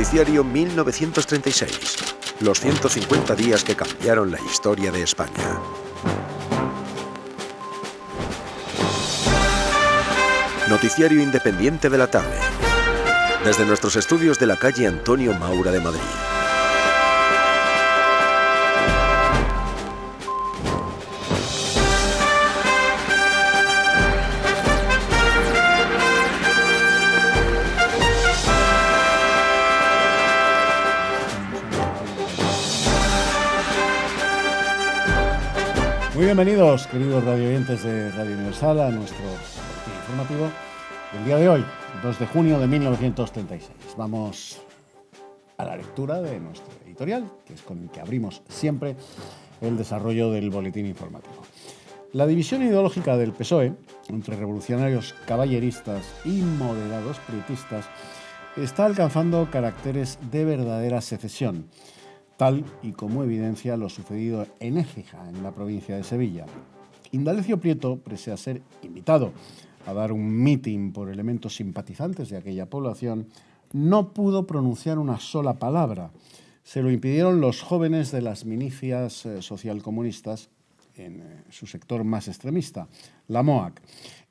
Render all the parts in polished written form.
Noticiario 1936. Los 150 días que cambiaron la historia de España. Noticiario independiente de la tarde. Desde nuestros estudios de la calle Antonio Maura de Madrid. Muy bienvenidos, queridos radioyentes de Radio Universal, a nuestro boletín informativo del día de hoy, 2 de junio de 1936. Vamos a la lectura de nuestro editorial, que es con el que abrimos siempre el desarrollo del boletín informativo. La división ideológica del PSOE, entre revolucionarios caballeristas y moderados prietistas, está alcanzando caracteres de verdadera secesión, tal y como evidencia lo sucedido en Écija, en la provincia de Sevilla. Indalecio Prieto, pese a ser invitado a dar un mitin por elementos simpatizantes de aquella población, no pudo pronunciar una sola palabra. Se lo impidieron los jóvenes de las milicias socialcomunistas en su sector más extremista, la MOAC,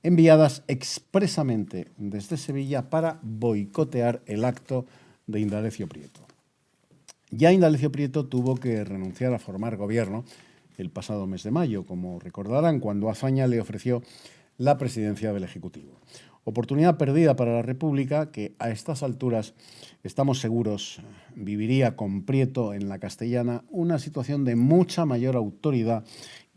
enviadas expresamente desde Sevilla para boicotear el acto de Indalecio Prieto. Ya Indalecio Prieto tuvo que renunciar a formar gobierno el pasado mes de mayo, como recordarán, cuando Azaña le ofreció la presidencia del Ejecutivo. Oportunidad perdida para la República que a estas alturas, estamos seguros, viviría con Prieto en la Castellana una situación de mucha mayor autoridad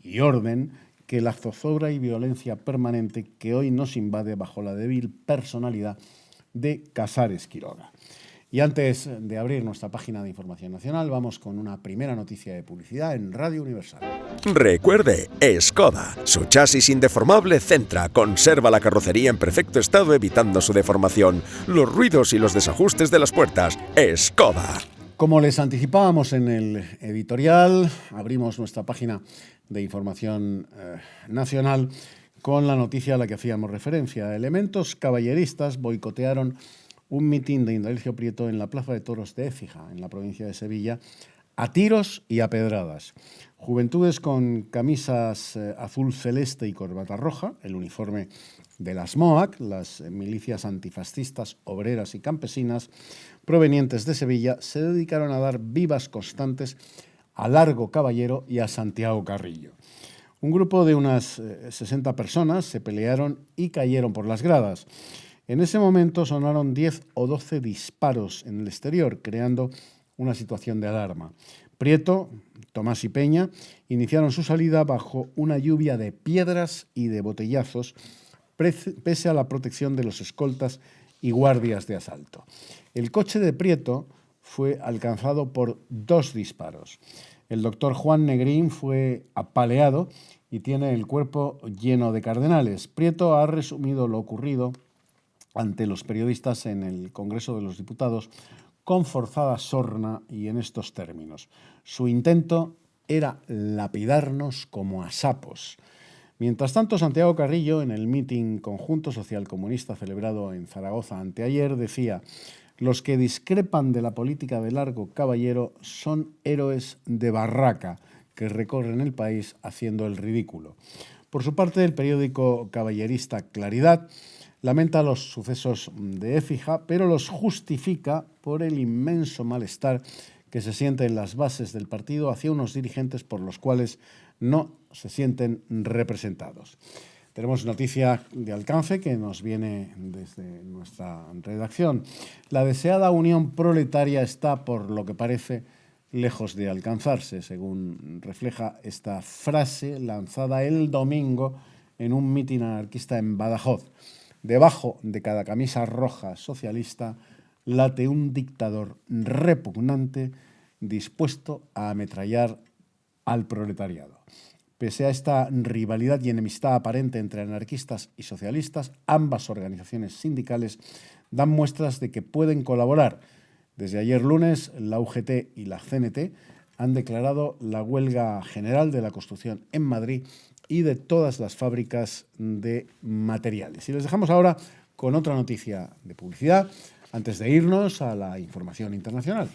y orden que la zozobra y violencia permanente que hoy nos invade bajo la débil personalidad de Casares Quiroga. Y antes de abrir nuestra página de información nacional, vamos con una primera noticia de publicidad en Radio Universal. Recuerde, Skoda. Su chasis indeformable Centra conserva la carrocería en perfecto estado, evitando su deformación, los ruidos y los desajustes de las puertas. Skoda. Como les anticipábamos en el editorial, abrimos nuestra página de información nacional con la noticia a la que hacíamos referencia. Elementos caballeristas boicotearon un mitin de Indalecio Prieto en la Plaza de Toros de Écija, en la provincia de Sevilla, a tiros y a pedradas. Juventudes con camisas azul celeste y corbata roja, el uniforme de las MOAC, las milicias antifascistas, obreras y campesinas, provenientes de Sevilla, se dedicaron a dar vivas constantes a Largo Caballero y a Santiago Carrillo. Un grupo de unas 60 personas se pelearon y cayeron por las gradas. En ese momento sonaron 10 o 12 disparos en el exterior, creando una situación de alarma. Prieto, Tomás y Peña iniciaron su salida bajo una lluvia de piedras y de botellazos, pese a la protección de los escoltas y guardias de asalto. El coche de Prieto fue alcanzado por 2 disparos. El doctor Juan Negrín fue apaleado y tiene el cuerpo lleno de cardenales. Prieto ha resumido lo ocurrido ante los periodistas en el Congreso de los Diputados con forzada sorna y en estos términos. Su intento era lapidarnos como a sapos. Mientras tanto, Santiago Carrillo, en el mitin conjunto socialcomunista celebrado en Zaragoza anteayer, decía: los que discrepan de la política de Largo Caballero son héroes de barraca que recorren el país haciendo el ridículo. Por su parte, el periódico caballerista Claridad lamenta los sucesos de Écija, pero los justifica por el inmenso malestar que se siente en las bases del partido hacia unos dirigentes por los cuales no se sienten representados. Tenemos noticia de alcance que nos viene desde nuestra redacción. La deseada unión proletaria está, por lo que parece, lejos de alcanzarse, según refleja esta frase lanzada el domingo en un mitin anarquista en Badajoz. Debajo de cada camisa roja socialista late un dictador repugnante dispuesto a ametrallar al proletariado. Pese a esta rivalidad y enemistad aparente entre anarquistas y socialistas, ambas organizaciones sindicales dan muestras de que pueden colaborar. Desde ayer lunes, la UGT y la CNT han declarado la huelga general de la construcción en Madrid y de todas las fábricas de materiales. Y les dejamos ahora con otra noticia de publicidad. antes de irnos a la información internacional.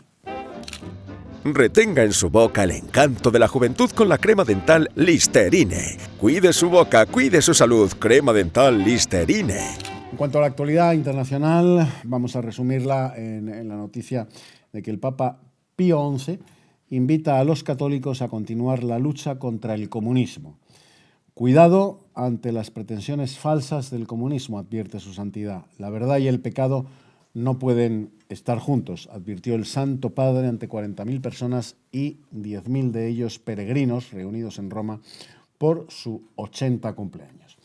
Retenga en su boca el encanto de la juventud con la crema dental Listerine. Cuide su boca, cuide su salud. Crema dental Listerine. En cuanto a la actualidad internacional, vamos a resumirla en la noticia de que el Papa Pío XI invita a los católicos a continuar la lucha contra el comunismo. Cuidado ante las pretensiones falsas del comunismo, advierte su santidad. La verdad y el pecado no pueden estar juntos, advirtió el Santo Padre ante 40.000 personas y 10.000 de ellos peregrinos reunidos en Roma por su 80 cumpleaños.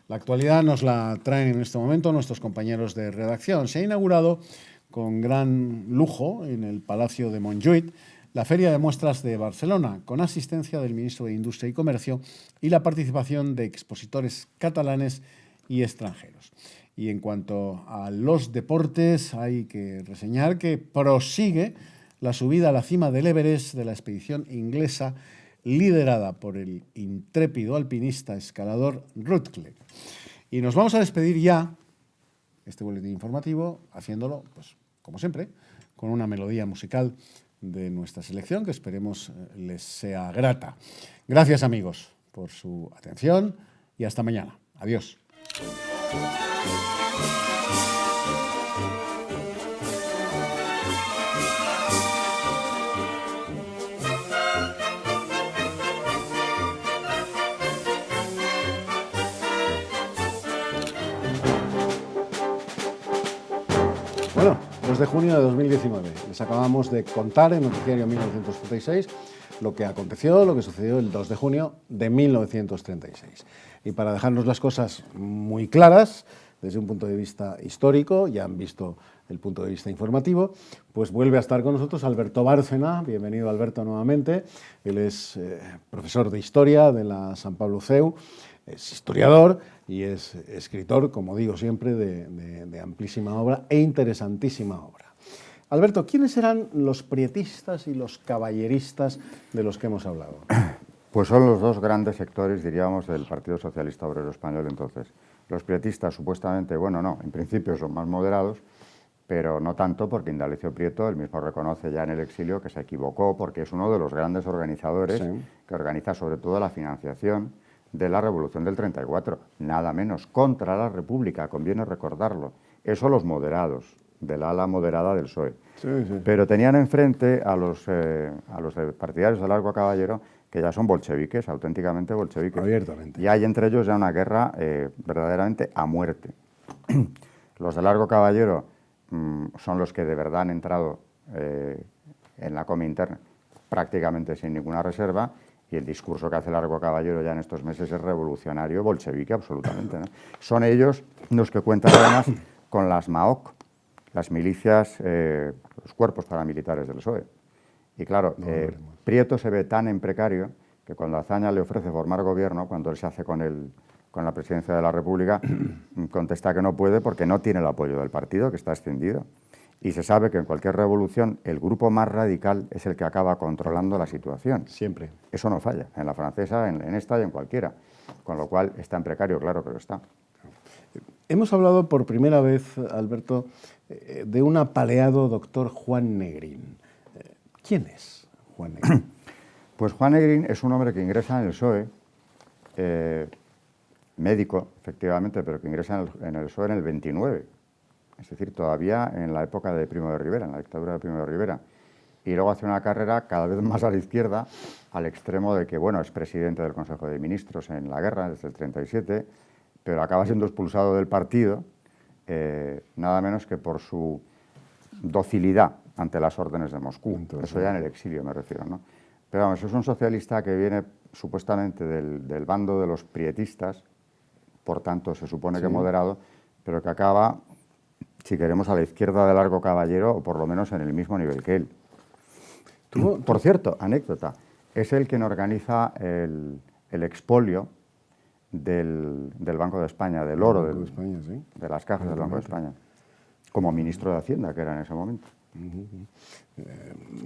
La actualidad nos la traen en este momento nuestros compañeros de redacción. Se ha inaugurado con gran lujo en el Palacio de Montjuïc la Feria de Muestras de Barcelona, con asistencia del ministro de Industria y Comercio y la participación de expositores catalanes y extranjeros. Y en cuanto a los deportes, hay que reseñar que prosigue la subida a la cima del Everest de la expedición inglesa liderada por el intrépido alpinista escalador Rutledge. Y nos vamos a despedir ya, este boletín informativo, haciéndolo, pues, como siempre, con una melodía musical de nuestra selección que esperemos les sea grata. Gracias, amigos, por su atención y hasta mañana. Adiós. Bueno, 2 de junio de 2019. Les acabamos de contar en Noticiario 1936 lo que aconteció, lo que sucedió el 2 de junio de 1936. Y para dejarnos las cosas muy claras, desde un punto de vista histórico, ya han visto el punto de vista informativo, pues vuelve a estar con nosotros Alberto Bárcena. Bienvenido, Alberto, nuevamente. Él es profesor de Historia de la San Pablo CEU, es historiador y es escritor, como digo siempre, de amplísima obra e interesantísima obra. Alberto, ¿quiénes eran los prietistas y los caballeristas de los que hemos hablado? Pues son los dos grandes sectores, diríamos, del Partido Socialista Obrero Español entonces. Los prietistas, supuestamente, bueno, no, en principio son más moderados, pero no tanto, porque Indalecio Prieto, él mismo reconoce ya en el exilio que se equivocó, porque es uno de los grandes organizadores que organiza sobre todo la financiación de la Revolución del 34, nada menos, contra la República, conviene recordarlo. Eso los moderados, del ala moderada del PSOE. Sí. Pero tenían enfrente a los partidarios de Largo Caballero, que ya son bolcheviques, auténticamente bolcheviques. Abiertamente. Y hay entre ellos ya una guerra verdaderamente a muerte. Los de Largo Caballero son los que de verdad han entrado en la Comintern prácticamente sin ninguna reserva, y el discurso que hace Largo Caballero ya en estos meses es revolucionario, bolchevique absolutamente, ¿no? Son ellos los que cuentan además con las MAOC, las milicias, los cuerpos paramilitares del PSOE. Y claro, Prieto se ve tan en precario que cuando Azaña le ofrece formar gobierno, cuando él se hace con la presidencia de la República, contesta que no puede porque no tiene el apoyo del partido, que está escindido. Y se sabe que en cualquier revolución el grupo más radical es el que acaba controlando la situación. Siempre. Eso no falla, en la francesa, en esta y en cualquiera. Con lo cual está en precario, claro que lo está. Hemos hablado por primera vez, Alberto, de un apaleado doctor Juan Negrín. ¿Quién es Juan Negrín? Pues Juan Negrín es un hombre que ingresa en el PSOE, médico, efectivamente, pero que ingresa en el PSOE en el 29. Es decir, todavía en la época de Primo de Rivera, en la dictadura de Primo de Rivera. Y luego hace una carrera cada vez más a la izquierda, al extremo de que, bueno, es presidente del Consejo de Ministros en la guerra, desde el 37, pero acaba siendo expulsado del partido, nada menos que por su docilidad ante las órdenes de Moscú. Entonces, eso ya en el exilio me refiero, ¿no? Pero vamos, es un socialista que viene supuestamente del bando de los prietistas, por tanto se supone que moderado, pero que acaba, si queremos, a la izquierda de Largo Caballero, o por lo menos en el mismo nivel que él. Por cierto, anécdota, es el quien organiza el expolio del Banco de España, del oro de las cajas del Banco de España, como ministro de Hacienda, que era en ese momento.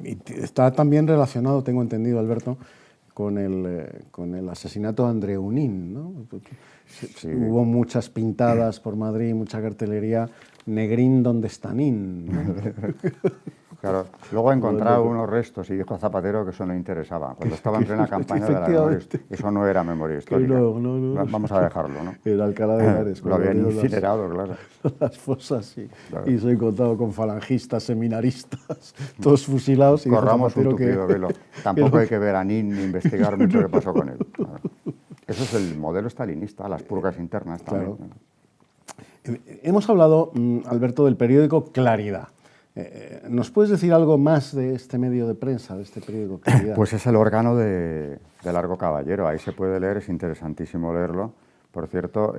Y está también relacionado, tengo entendido, Alberto, con el asesinato de Andreunín, ¿no? Sí. Hubo muchas pintadas por Madrid, mucha cartelería, Negrín, ¿dónde está Nin? ¿No? Claro, luego ha encontrado unos restos y dijo Zapatero que eso no interesaba. Cuando estaba en plena campaña de la memoria, eso no era memoria histórica. No. Vamos a dejarlo, ¿no? Era Alcalá de Henares. Lo habían incinerado, claro. Las fosas, Claro. y soy contado con falangistas, seminaristas, todos fusilados. Y Corramos un dijo Zapatero tupido velo. Tampoco hay que ver a Nin ni investigar mucho qué pasó con él. Claro. Eso es el modelo stalinista, las purgas internas también. Claro. Hemos hablado, Alberto, del periódico Claridad. ¿Nos puedes decir algo más de este medio de prensa, de este periódico Claridad? Pues es el órgano de Largo Caballero, ahí se puede leer, es interesantísimo leerlo. Por cierto,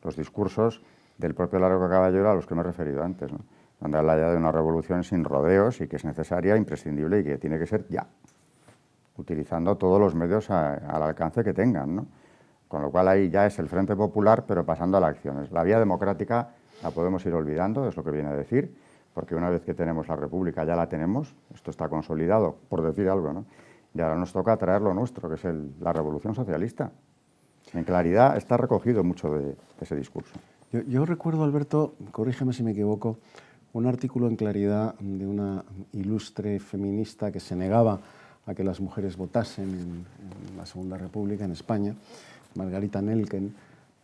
los discursos del propio Largo Caballero a los que me he referido antes, ¿no? Donde habla ya de una revolución sin rodeos y que es necesaria, imprescindible y que tiene que ser ya, utilizando todos los medios al alcance que tengan, ¿no? Con lo cual ahí ya es el Frente Popular, pero pasando a las acciones. La vía democrática la podemos ir olvidando, es lo que viene a decir, porque una vez que tenemos la República ya la tenemos, esto está consolidado, por decir algo, ¿no? Y ahora nos toca traer lo nuestro, que es la Revolución Socialista. En Claridad está recogido mucho de ese discurso. Yo recuerdo, Alberto, corrígeme si me equivoco, un artículo en Claridad de una ilustre feminista que se negaba a que las mujeres votasen en la Segunda República en España, Margarita Nelken,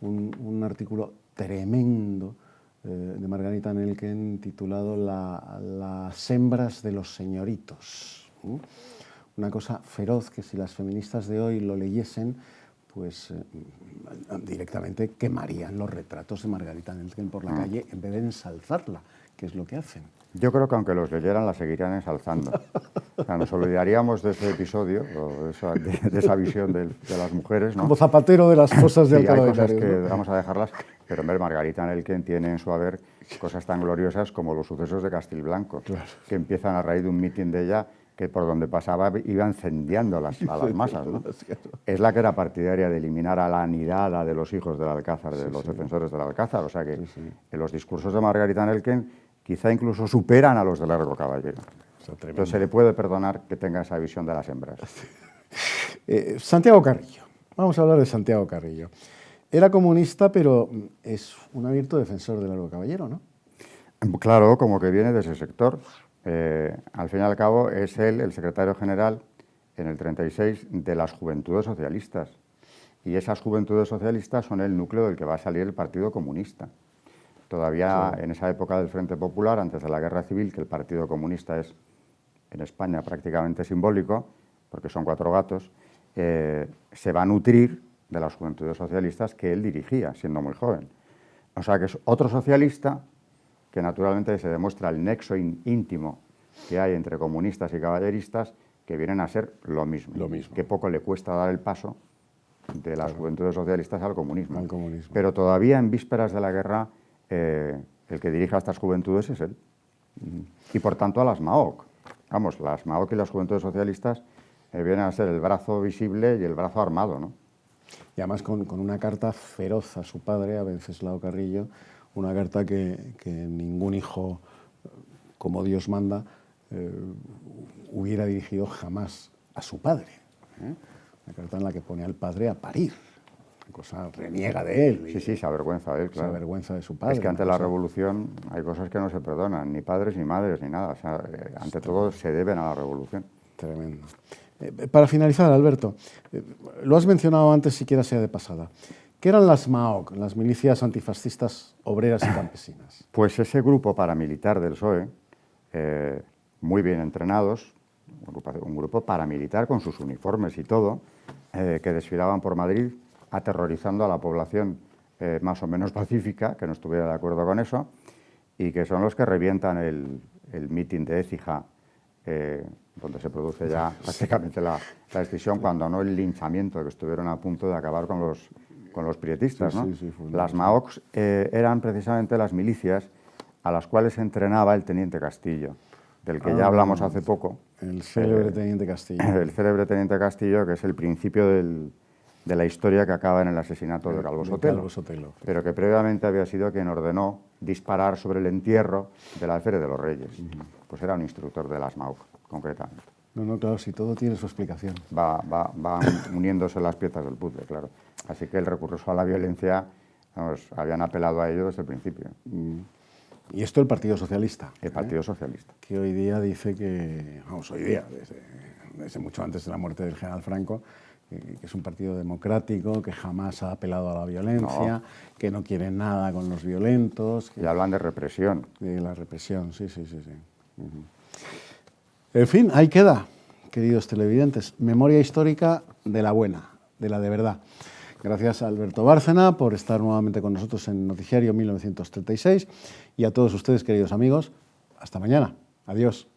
un artículo tremendo de Margarita Nelken titulado Las hembras de los señoritos. Una cosa feroz que si las feministas de hoy lo leyesen, pues directamente quemarían los retratos de Margarita Nelken por la calle en vez de ensalzarla, que es lo que hacen. Yo creo que aunque los leyeran la seguirían ensalzando. O sea, nos olvidaríamos de ese episodio, o de esa visión de las mujeres, ¿no? Como Zapatero de las fosas de Alcalá de Henares. Henares, Hay cosas que ¿no? vamos a dejarlas, pero ver, Margarita Nelken tiene en su haber cosas tan gloriosas como los sucesos de Castilblanco, Claro. que empiezan a raíz de un mitin de ella que por donde pasaba iba encendiendo a las masas, ¿no? Es la que era partidaria de eliminar a la nidada de los hijos del Alcázar, de los defensores del Alcázar. O sea que en los discursos de Margarita Nelken quizá incluso superan a los de Largo Caballero. Entonces se le puede perdonar que tenga esa visión de las hembras. Santiago Carrillo. Vamos a hablar de Santiago Carrillo. Era comunista, pero es un abierto defensor de Largo Caballero, ¿no? Claro, como que viene de ese sector. Al fin y al cabo es él el secretario general en el 36 de las Juventudes Socialistas. Y esas Juventudes Socialistas son el núcleo del que va a salir el Partido Comunista. Todavía en esa época del Frente Popular, antes de la Guerra Civil, que el Partido Comunista es en España prácticamente simbólico, porque son 4 gatos, se va a nutrir de las Juventudes Socialistas que él dirigía, siendo muy joven. O sea que es otro socialista que naturalmente se demuestra el nexo íntimo que hay entre comunistas y caballeristas, que vienen a ser lo mismo. Que poco le cuesta dar el paso de las Juventudes Socialistas al comunismo. Pero todavía en vísperas de la guerra, el que dirige a estas juventudes es él. Y por tanto a las MAOC. Vamos, las MAOC y las Juventudes Socialistas vienen a ser el brazo visible y el brazo armado, ¿no? Y además con una carta feroz a su padre, a Venceslao Carrillo, una carta que ningún hijo, como Dios manda, hubiera dirigido jamás a su padre. Una carta en la que pone al padre a parir. Una cosa reniega de él. Sí, se avergüenza de él, claro. Se avergüenza de su padre. Es que ante la revolución hay cosas que no se perdonan, ni padres, ni madres, ni nada. O sea, ante todo se deben a la revolución. Tremendo. Para finalizar, Alberto, lo has mencionado antes, siquiera sea de pasada. ¿Qué eran las MAOC, las milicias antifascistas obreras y campesinas? Pues ese grupo paramilitar del PSOE, muy bien entrenados, un grupo paramilitar con sus uniformes y todo, que desfilaban por Madrid aterrorizando a la población más o menos pacífica, que no estuviera de acuerdo con eso, y que son los que revientan el mitin de Écija, donde se produce ya prácticamente la decisión, cuando no el linchamiento, que estuvieron a punto de acabar con los prietistas, ¿no? Las MAOC eran precisamente las milicias a las cuales entrenaba el teniente Castillo, del que ya hablamos hace poco. El célebre teniente Castillo. El célebre teniente Castillo, que es el principio de la historia que acaba en el asesinato de Calvo Sotelo, pero que previamente había sido quien ordenó disparar sobre el entierro del alférez de los Reyes. Pues era un instructor de las MAOC, concretamente. No, claro, si todo tiene su explicación. Van uniéndose las piezas del puzzle, claro. Así que el recurso a la violencia, vamos, habían apelado a ello desde el principio. Y esto el Partido Socialista. El Partido Socialista. Que hoy día dice que, vamos, hoy día, desde mucho antes de la muerte del general Franco, que es un partido democrático, que jamás ha apelado a la violencia, que no quiere nada con los violentos. Y hablan de represión. De la represión, sí. En fin, ahí queda, queridos televidentes, memoria histórica de la buena, de la de verdad. Gracias a Alberto Bárcena por estar nuevamente con nosotros en Noticiario 1936 y a todos ustedes, queridos amigos, hasta mañana. Adiós.